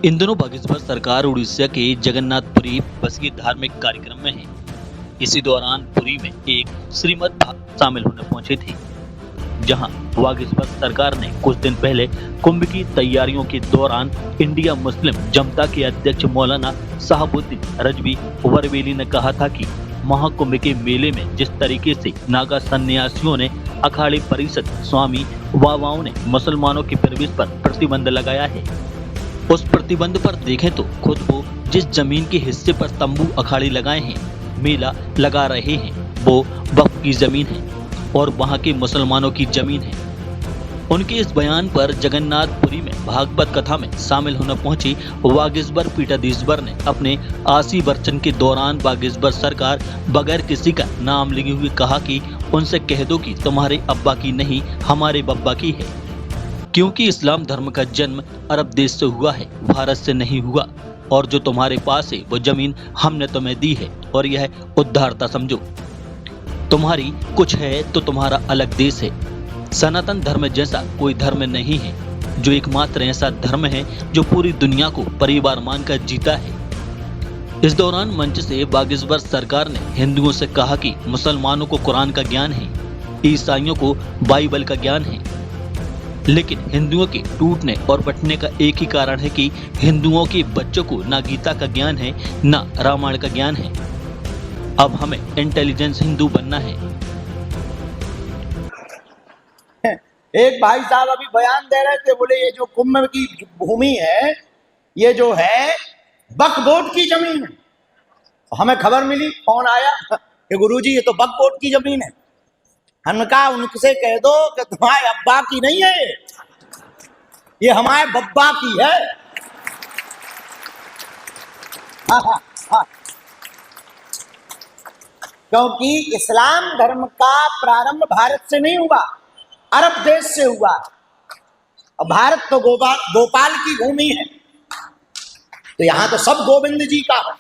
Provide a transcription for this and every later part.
इन दिनों बागेश्वर सरकार उड़ीसा के जगन्नाथपुरी बस की धार्मिक कार्यक्रम में है। इसी दौरान पुरी में एक श्रीमद् भक्त शामिल होने पहुंचे थे, जहां बागेश्वर सरकार ने कुछ दिन पहले कुंभ की तैयारियों के दौरान इंडिया मुस्लिम जमता के अध्यक्ष मौलाना शहाबुद्दीन रजवी वरवेली ने कहा था कि महाकुंभ के मेले में जिस तरीके से नागा सन्यासियों ने अखाड़े परिषद स्वामी बाबाओं ने मुसलमानों के प्रवेश पर प्रतिबंध लगाया है, उस प्रतिबंध पर देखें तो खुद वो जिस जमीन के हिस्से पर तंबू अखाड़े लगाए हैं, मेला लगा रहे हैं, वो वक्फ की जमीन है और वहां के मुसलमानों की जमीन है। उनके इस बयान पर जगन्नाथपुरी में भागवत कथा में शामिल होने पहुंची बागेश्वर पीठाधीश्वर ने अपने 80 वर्षन के दौरान बागेश्वर सरकार बगैर किसी का नाम लिए हुए कहा कि उनसे कह दो कि तुम्हारे अब्बा की नहीं, हमारे बब्बा की है, क्योंकि इस्लाम धर्म का जन्म अरब देश से हुआ है, भारत से नहीं हुआ, और जो तुम्हारे पास है वो जमीन हमने तुम्हें दी है और यह उद्धारता समझो। तुम्हारी कुछ है तो तुम्हारा अलग देश है। सनातन धर्म जैसा कोई धर्म नहीं है, जो एकमात्र ऐसा धर्म है जो पूरी दुनिया को परिवार मानकर जीता है। इस दौरान मंच से बागेश्वर सरकार ने हिंदुओं से कहा कि मुसलमानों को कुरान का ज्ञान है, ईसाइयों को बाइबल का ज्ञान है, लेकिन हिंदुओं के टूटने और बंटने का एक ही कारण है कि हिंदुओं के बच्चों को ना गीता का ज्ञान है, ना रामायण का ज्ञान है। अब हमें इंटेलिजेंस हिंदू बनना है। एक भाई साहब अभी बयान दे रहे थे, बोले ये जो कुंभ की भूमि है, ये जो है वक्फ बोर्ड की जमीन है। हमें खबर मिली, फोन आया कि गुरुजी ये तो वक्फ बोर्ड की जमीन है। हमने कहा उनसे कह दो कि तुम्हारे अब्बा की नहीं है, ये हमारे बब्बा की है। हाँ। क्योंकि इस्लाम धर्म का प्रारंभ भारत से नहीं हुआ, अरब देश से हुआ, और भारत तो गोपाल की भूमि है, तो यहां तो सब गोविंद जी का है।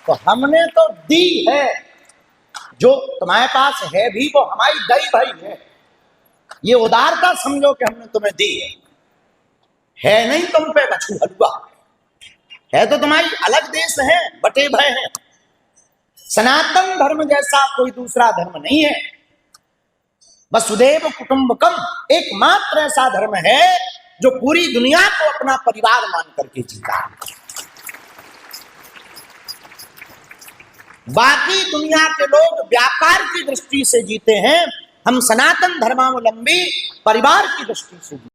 तो हमने तो दी है, जो तुम्हारे पास है भी वो हमारी दई भाई है। ये उदारता समझो कि हमने तुम्हें दी है नहीं तुम पे बछू हलवा, है तो तुम्हारी अलग देश है, बटे भय है। सनातन धर्म जैसा कोई दूसरा धर्म नहीं है। वसुदेव कुटुंबकम एकमात्र ऐसा धर्म है जो पूरी दुनिया को अपना परिवार मान करके जीता है। बाकी दुनिया के लोग व्यापार की दृष्टि से जीते हैं, हम सनातन धर्मावलंबी परिवार की दृष्टि से जीते हैं।